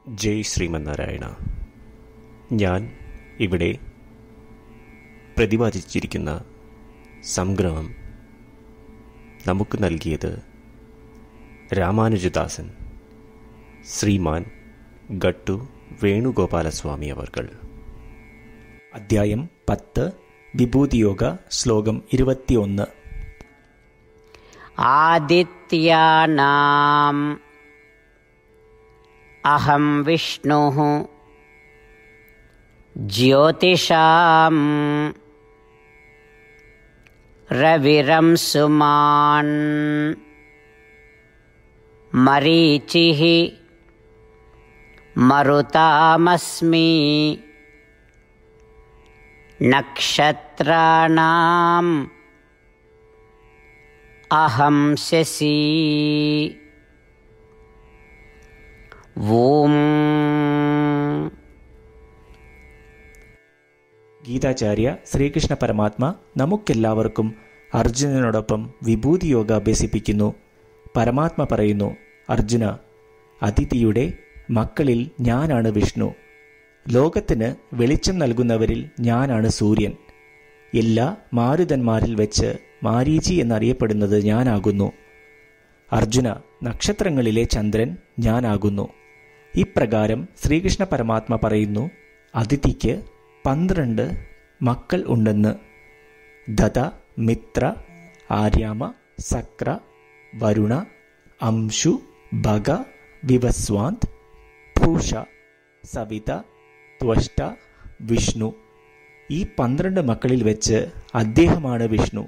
ജയ് ശ്രീമന്നാരായണ. ഞാൻ ഇവിടെ പ്രതിപാദിച്ചിരിക്കുന്ന സംഗ്രഹം നമുക്ക് നൽകിയത് രാമാനുജദാസൻ ശ്രീമാൻ ഗട്ടു വേണുഗോപാലസ്വാമി അവർകൾ. അധ്യായം 10 വിഭൂതിയോഗ ശ്ലോകം 21. ആദിത്യാനാം അഹം വിഷ്ണുഃ ജ്യോതിഷാം രവിരം സുമാൻ മരീചിഃ മരുതാമസ്മി നക്ഷത്രാണാം അഹം ശശി. ഓം. ഗീതാചാര്യ ശ്രീകൃഷ്ണ പരമാത്മ നമുക്കെല്ലാവർക്കും അർജുനനോടൊപ്പം വിഭൂതിയോഗ അഭ്യസിപ്പിക്കുന്നു. പരമാത്മ പറയുന്നു, അർജുന, അതിഥിയുടെ മക്കളിൽ ഞാനാണ് വിഷ്ണു. ലോകത്തിന് വെളിച്ചം നൽകുന്നവരിൽ ഞാനാണ് സൂര്യൻ. എല്ലാ മാരുതന്മാരിൽ വെച്ച് മാരീചി എന്നറിയപ്പെടുന്നത് ഞാനാകുന്നു. അർജുന, നക്ഷത്രങ്ങളിലെ ചന്ദ്രൻ ഞാനാകുന്നു. ഇപ്രകാരം ശ്രീകൃഷ്ണ പരമാത്മ പറയുന്നു, അതിഥിക്ക് 12 മക്കൾ ഉണ്ടെന്ന്. ദത, മിത്ര, ആര്യാമ, സക്ര, വരുണ, അംശു, ഭഗ, വിവസ്വാന്ത്, ഭൂഷ, സവിത, ത്വഷ്ട, വിഷ്ണു. ഈ 12 മക്കളിൽ വെച്ച് അദ്ദേഹമാണ് വിഷ്ണു.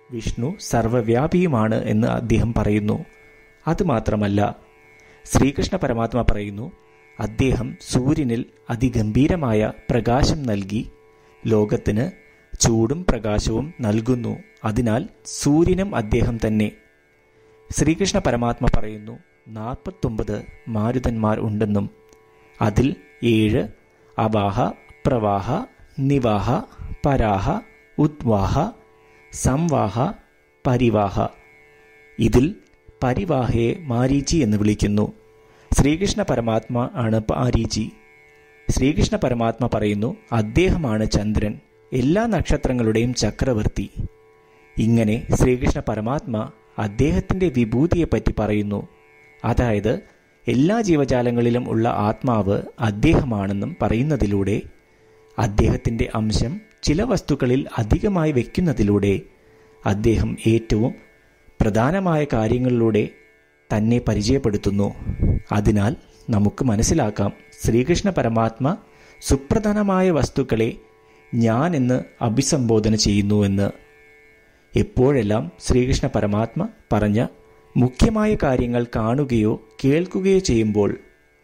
വിഷ്ണു സർവവ്യാപിയുമാണ് എന്ന് അദ്ദേഹം പറയുന്നു. അതുമാത്രമല്ല, ശ്രീകൃഷ്ണ പരമാത്മ പറയുന്നു, അദ്ദേഹം സൂര്യനിൽ അതിഗംഭീരമായ പ്രകാശം നൽകി ലോകത്തിന് ചൂടും പ്രകാശവും നൽകുന്നു. അതിനാൽ സൂര്യനും അദ്ദേഹം തന്നെ. ശ്രീകൃഷ്ണ പരമാത്മ പറയുന്നു, 49 മാരുതന്മാർ ഉണ്ടെന്നും അതിൽ 7 അവാഹ, പ്രവാഹ, നിവാഹ, പരാഹ, ഉദ്വാഹ, സംവാഹ, പരിവാഹ. ഇതിൽ പരിവാഹയെ മാരീചി എന്ന് വിളിക്കുന്നു. ശ്രീകൃഷ്ണ പരമാത്മ ആണ് മാരീചി. ശ്രീകൃഷ്ണ പരമാത്മ പറയുന്നു, അദ്ദേഹമാണ് ചന്ദ്രൻ, എല്ലാ നക്ഷത്രങ്ങളുടെയും ചക്രവർത്തി. ഇങ്ങനെ ശ്രീകൃഷ്ണ പരമാത്മ അദ്ദേഹത്തിൻ്റെ വിഭൂതിയെപ്പറ്റി പറയുന്നു. അതായത് എല്ലാ ജീവജാലങ്ങളിലും ഉള്ള ആത്മാവ് അദ്ദേഹമാണെന്നും പറയുന്നതിലൂടെ അദ്ദേഹത്തിൻ്റെ അംശം ചില വസ്തുക്കളിൽ അധികമായി വയ്ക്കുന്നതിലൂടെ അദ്ദേഹം ഏറ്റവും പ്രധാനമായ കാര്യങ്ങളിലൂടെ തന്നെ പരിചയപ്പെടുത്തുന്നു. അതിനാൽ നമുക്ക് മനസ്സിലാക്കാം, ശ്രീകൃഷ്ണ പരമാത്മ സുപ്രധാനമായ വസ്തുക്കളെ ഞാൻ എന്ന് അഭിസംബോധന ചെയ്യുന്നുവെന്ന്. എപ്പോഴെല്ലാം ശ്രീകൃഷ്ണ പരമാത്മ പറഞ്ഞ മുഖ്യമായ കാര്യങ്ങൾ കാണുകയോ കേൾക്കുകയോ ചെയ്യുമ്പോൾ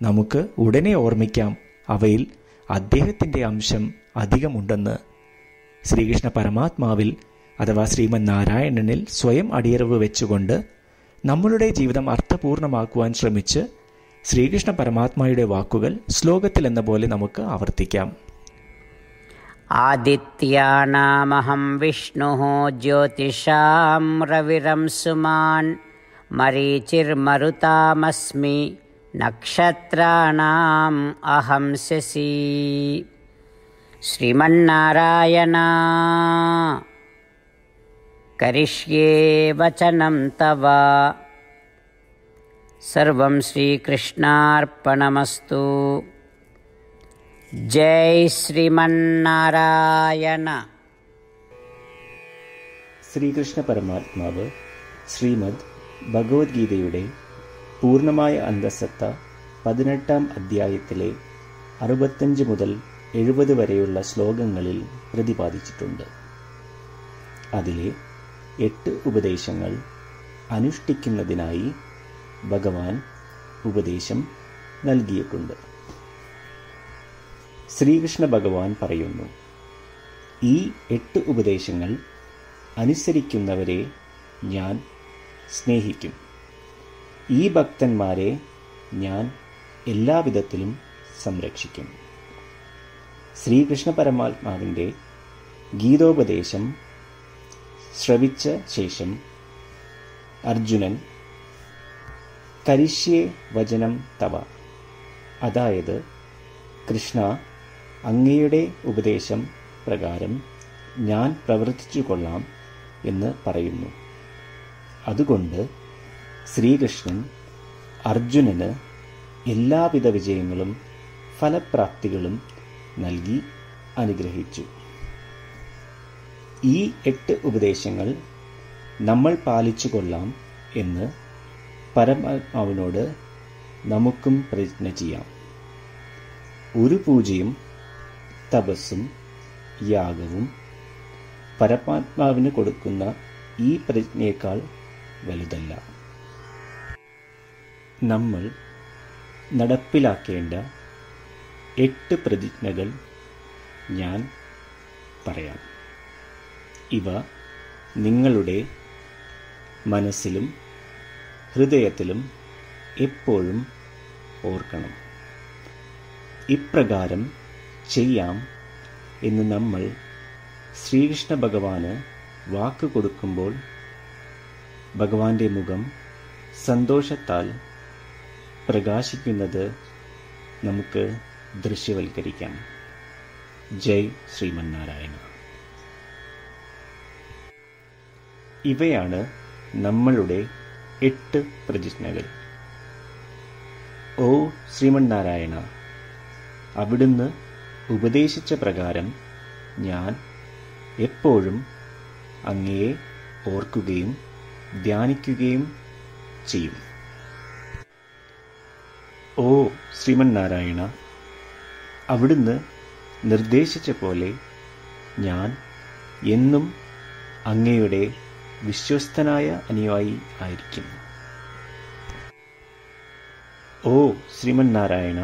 നമുക്ക് ഉടനെ ഓർമ്മിക്കാം, അവയിൽ അദ്ദേഹത്തിൻ്റെ അംശം അധികമുണ്ടെന്ന്. ശ്രീകൃഷ്ണ പരമാത്മാവിൽ അഥവാ ശ്രീമൻ നാരായണനിൽ സ്വയം അടിയറവ് വെച്ചുകൊണ്ട് നമ്മളുടെ ജീവിതം അർത്ഥപൂർണമാക്കുവാൻ ശ്രമിച്ച് ശ്രീകൃഷ്ണ പരമാത്മയുടെ വാക്കുകൾ ശ്ലോകത്തിൽ എന്ന പോലെ നമുക്ക് ആവർത്തിക്കാം. ആദിത്യാനാമഹം വിഷ്ണുഃ ജ്യോതിഷാം രവിരം സുമാൻ മരീചിർമരുതാമസ്മി നക്ഷത്രാണാം അഹം ശശി. ശ്രീമന്നാരായണ കരിഷ്യേ വചനം തവ. സർവം ശ്രീകൃഷ്ണാർപ്പണമസ്തു. ജയ് ശ്രീമന്നാരായണ. ശ്രീകൃഷ്ണ പരമാത്മാവ് ശ്രീമദ് ഭഗവത്ഗീതയുടെ പൂർണ്ണമായ അന്തഃസത്ത 18-ാം അധ്യായത്തിലെ 65 മുതൽ 70 വരെയുള്ള ശ്ലോകങ്ങളിൽ പ്രതിപാദിച്ചിട്ടുണ്ട്. അതിലെ 8 ഉപദേശങ്ങൾ അനുഷ്ഠിക്കുന്നതിനായി ഭഗവാൻ ഉപദേശം നൽകിയിട്ടുണ്ട്. ശ്രീകൃഷ്ണ ഭഗവാൻ പറയുന്നു, ഈ 8 ഉപദേശങ്ങൾ അനുസരിക്കുന്നവരെ ഞാൻ സ്നേഹിക്കും. ഈ ഭക്തന്മാരെ ഞാൻ എല്ലാവിധത്തിലും സംരക്ഷിക്കും. ശ്രീകൃഷ്ണ പരമാത്മാവിൻ്റെ ഗീതോപദേശം ശ്രവിച്ച ശേഷം അർജുനൻ കരിഷ്യേ വചനം തവ, അതായത് കൃഷ്ണ, അങ്ങയുടെ ഉപദേശം പ്രകാരം ഞാൻ പ്രവർത്തിച്ചു കൊള്ളാം എന്ന് പറയുന്നു. അതുകൊണ്ട് ശ്രീകൃഷ്ണൻ അർജുനന് എല്ലാവിധ വിജയങ്ങളും ഫലപ്രാപ്തികളും നൽകി അനുഗ്രഹിച്ചു. ഈ 8 ഉപദേശങ്ങൾ നമ്മൾ പാലിച്ചു കൊള്ളാം എന്ന് പരമാത്മാവിനോട് നമുക്കും പ്രതിജ്ഞ ചെയ്യാം. ഒരു പൂജയും തപസ്സും യാഗവും പരമാത്മാവിന് കൊടുക്കുന്ന ഈ പ്രതിജ്ഞയേക്കാൾ വലുതല്ല. നമ്മൾ നടപ്പിലാക്കേണ്ട 8 പ്രതിജ്ഞകൾ ഞാൻ പറയാം. ഇവ നിങ്ങളുടെ മനസ്സിലും ഹൃദയത്തിലും എപ്പോഴും ഓർക്കണം. ഇപ്രകാരം ചെയ്യാം എന്ന് നമ്മൾ ശ്രീകൃഷ്ണ ഭഗവാന് വാക്ക് കൊടുക്കുമ്പോൾ ഭഗവാന്റെ മുഖം സന്തോഷത്താൽ പ്രകാശിക്കുന്നത് നമുക്ക് ദൃശ്യവൽക്കരിക്കാം. ജയ് ശ്രീമന്നാരായണ. ഇവയാണ് നമ്മളുടെ 8 പ്രതിജ്ഞകൾ. ഓ ശ്രീമന്നാരായണ, അവിടുന്ന് ഉപദേശിച്ച പ്രകാരം ഞാൻ എപ്പോഴും അങ്ങയെ ഓർക്കുകയും ധ്യാനിക്കുകയും ചെയ്യും. ഓ ശ്രീമന്നാരായണ, അവിടുന്ന് നിർദ്ദേശിച്ച പോലെ ഞാൻ എന്നും അങ്ങയുടെ വിശ്വസ്തനായ അനുയായി ആയിരിക്കും. ഓ ശ്രീമന്നാരായണ,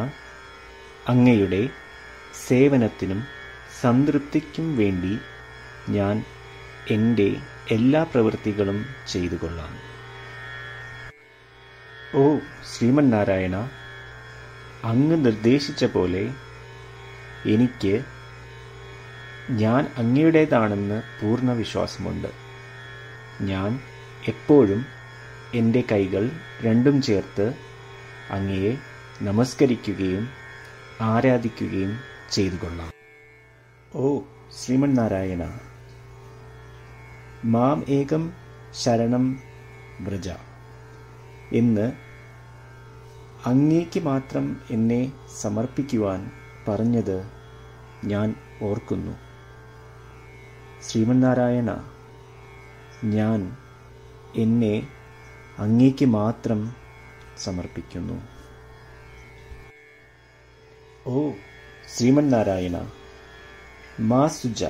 അങ്ങയുടെ സേവനത്തിനും സംതൃപ്തിക്കും വേണ്ടി ഞാൻ എൻ്റെ എല്ലാ പ്രവൃത്തികളും ചെയ്തു കൊള്ളാം. ഓ ശ്രീമന്നാരായണ, അങ്ങ് നിർദ്ദേശിച്ച പോലെ എനിക്ക് ഞാൻ അങ്ങയുടേതാണെന്ന് പൂർണ്ണ വിശ്വാസമുണ്ട്. ഞാൻ എപ്പോഴും എൻ്റെ കൈകൾ രണ്ടും ചേർത്ത് അങ്ങയെ നമസ്കരിക്കുകയും ആരാധിക്കുകയും ചെയ്തു കൊള്ളാം. ഓ ശ്രീമന്നാരായണ, മാം ഏകം ശരണം വ്രജ എന്ന് അങ്ങേക്ക് മാത്രം എന്നെ സമർപ്പിക്കുവാൻ പറഞ്ഞത് ഞാൻ ഓർക്കുന്നു. ശ്രീമന്നാരായണ, ഞാൻ എന്നെ അങ്ങേക്ക് മാത്രം സമർപ്പിക്കുന്നു. ഓ ശ്രീമന്നാരായണ, മാ സുജ,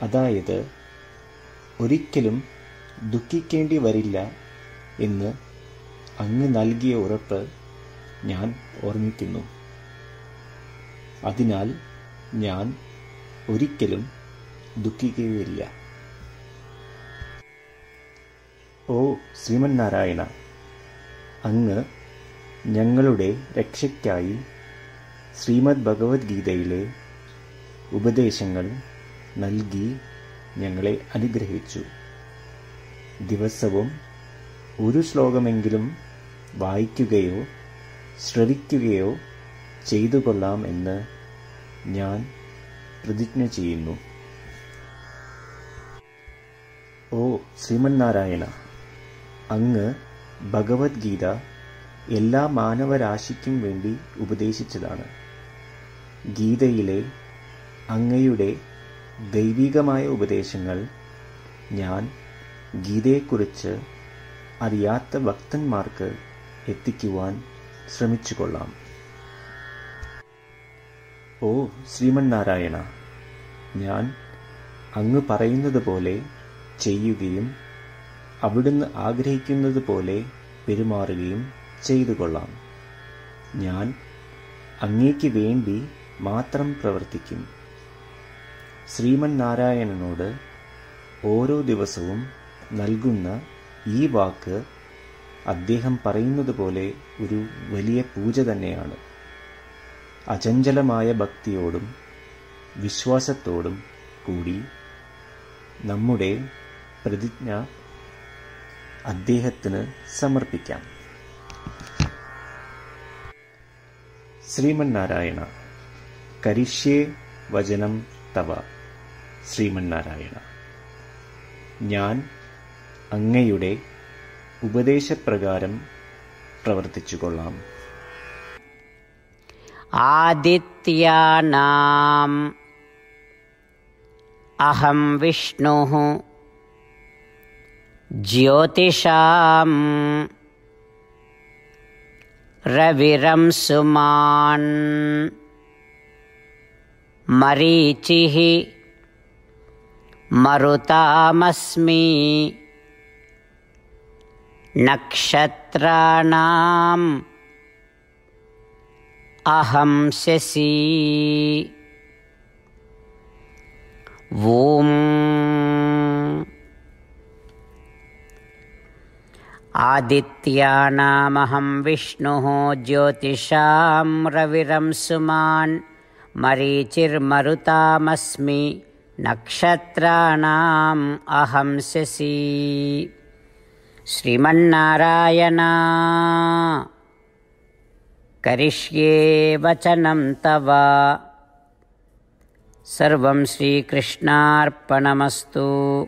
അതായത് ഒരിക്കലും ദുഃഖിക്കേണ്ടി വരില്ല എന്ന് അങ്ങ് നൽകിയ ഉറപ്പ് ഞാൻ ഓർമ്മിക്കുന്നു. അതിനാൽ ഞാൻ ഒരിക്കലും ദുഃഖിക്കുകയില്ല. ഓ ശ്രീമന്നാരായണ, അങ്ങ് ഞങ്ങളുടെ രക്ഷയ്ക്കായി ശ്രീമദ് ഭഗവത്ഗീതയിലെ ഉപദേശങ്ങൾ നൽകി ഞങ്ങളെ അനുഗ്രഹിച്ചു. ദിവസവും ഒരു ശ്ലോകമെങ്കിലും വായിക്കുകയോ ശ്രവിക്കുകയോ ചെയ്തു കൊള്ളാം എന്ന് ഞാൻ പ്രതിജ്ഞ ചെയ്യുന്നു. ഓ ശ്രീമന്നാരായണ, അങ്ങ് ഭഗവത്ഗീത എല്ലാ മാനവരാശിക്കും വേണ്ടി ഉപദേശിച്ചതാണ്. ഗീതയിലെ അങ്ങയുടെ ദൈവികമായ ഉപദേശങ്ങൾ ഞാൻ ഗീതയെക്കുറിച്ച് അറിയാത്ത ഭക്തന്മാർക്ക് എത്തിക്കുവാൻ ശ്രമിച്ചുകൊള്ളാം. ഓ ശ്രീമന്നാരായണ, ഞാൻ അങ്ങ് പറയുന്നത് പോലെ ചെയ്യുകയും അവിടുന്ന് ആഗ്രഹിക്കുന്നത് പോലെ പെരുമാറുകയും ചെയ്തു കൊള്ളാം. ഞാൻ അങ്ങേക്ക് വേണ്ടി മാത്രം പ്രവർത്തിക്കും. ശ്രീമന്നാരായണനോട് ഓരോ ദിവസവും നൽകുന്ന ഈ വാക്ക് അദ്ദേഹം പറയുന്നത് പോലെ ഒരു വലിയ പൂജ തന്നെയാണ്. അചഞ്ചലമായ ഭക്തിയോടും വിശ്വാസത്തോടും കൂടി നമ്മുടെ പ്രതിജ്ഞ അദ്ദേഹത്തിന് സമർപ്പിക്കാം. ശ്രീമന്നാരായണ. കരിഷ്യേ വചനം തവ. ശ്രീമന്നാരായണ. ഞാൻ അങ്ങയുടെ ഉപദേശപ്രകാരം പ്രവർത്തിച്ചുകൊള്ളാം. ആദിത്യാനാം അഹം വിഷ്ണുഃ ജ്യോതിഷാം രവിരംസുമാൻ മരീചിഃ മരുതാമസ്മി നക്ഷത്രാണാം അഹം ശശി. ഓം ആദിത്യാനാമഹം വിഷ്ണുഃ ജ്യോതിഷാം രവിരംസുമാൻ മരീചിർമരുതാമസ്മി നക്ഷത്രാണാം അഹം ശശി. ശ്രീമന്നാരായണ കരിഷ്യേ വചനം തവ. സർവം ശ്രീകൃഷ്ണാർപ്പണമസ്തു.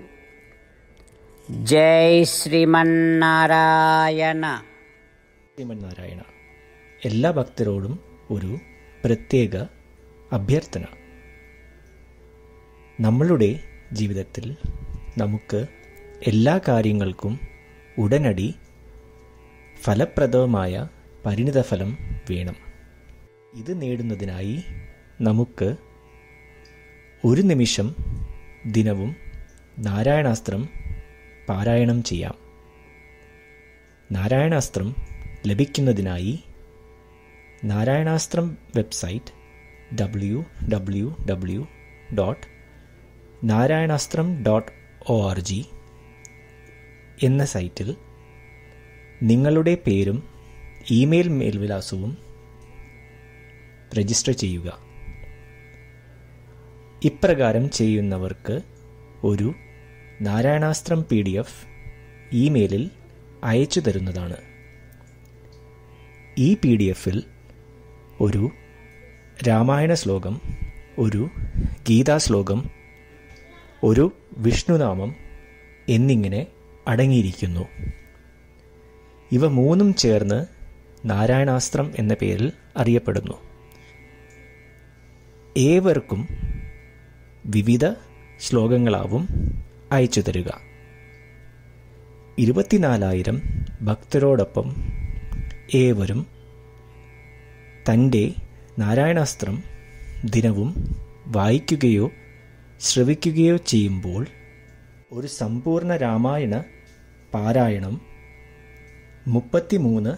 ജയ് ശ്രീമന്നാരായണ. ശ്രീമന്നാരായണ. എല്ലാ ഭക്തരോടും ഒരു പ്രത്യേക അഭ്യർത്ഥന. നമ്മളുടെ ജീവിതത്തിൽ നമുക്ക് എല്ലാ കാര്യങ്ങൾക്കും ഉടനടി ഫലപ്രദമായ പരിണിതഫലം വേണം. ഇത് നേടുന്നതിനായി നമുക്ക് ഒരു നിമിഷം ദിനവും നാരായണാസ്ത്രം പാരായണം ചെയ്യാം. നാരായണാസ്ത്രം ലഭിക്കുന്നതിനായി നാരായണാസ്ത്രം വെബ്സൈറ്റ് www.narayanastram.org എന്ന സൈറ്റിൽ നിങ്ങളുടെ പേരും ഇമെയിൽ മേൽവിലാസവും രജിസ്റ്റർ ചെയ്യുക. ഇപ്രകാരം ചെയ്യുന്നവർക്ക് ഒരു നാരായണാസ്ത്രം PDF ഇമെയിലിൽ അയച്ചു തരുന്നതാണ്. ഈ PDFൽ ഒരു രാമായണ ശ്ലോകം, ഒരു ഗീതാശ്ലോകം, ഒരു വിഷ്ണുനാമം എന്നിങ്ങനെ അടങ്ങിയിരിക്കുന്നു. ഇവ മൂന്നും ചേർന്ന് നാരായണാസ്ത്രം എന്ന പേരിൽ അറിയപ്പെടുന്നു. ഏവർക്കും വിവിധ ശ്ലോകങ്ങളാവും അയച്ചു തരിക. 24,000 ഭക്തരോടൊപ്പം ഏവരും തൻ്റെ നാരായണാസ്ത്രം ദിനവും വായിക്കുകയോ ശ്രവിക്കുകയോ ചെയ്യുമ്പോൾ ഒരു സമ്പൂർണ്ണ രാമായണ പാരായണം, 33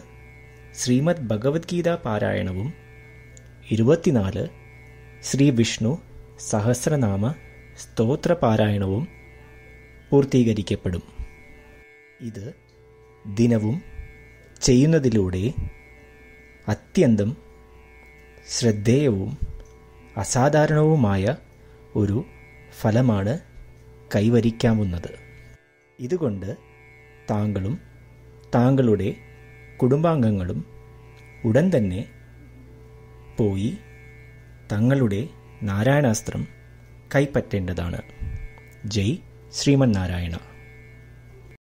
ശ്രീമദ് ഭഗവത്ഗീത പാരായണവും 24 ശ്രീ വിഷ്ണു സഹസ്രനാമ സ്തോത്ര പാരായണവും പൂർത്തീകരിക്കപ്പെടും. ഇത് ദിനവും ചെയ്യുന്നതിലൂടെ അത്യന്തം ശ്രദ്ധേയവും അസാധാരണവുമായ ഒരു ഫലമാണ് കൈവരിക്കാവുന്നത്. ഇതുകൊണ്ട് താങ്കളും താങ്കളുടെ കുടുംബാംഗങ്ങളും ഉടൻ തന്നെ പോയി തങ്ങളുടെ നാരായണാസ്ത്രം കൈപ്പറ്റേണ്ടതാണ്. ജയ് ശ്രീമന്നാരായണ.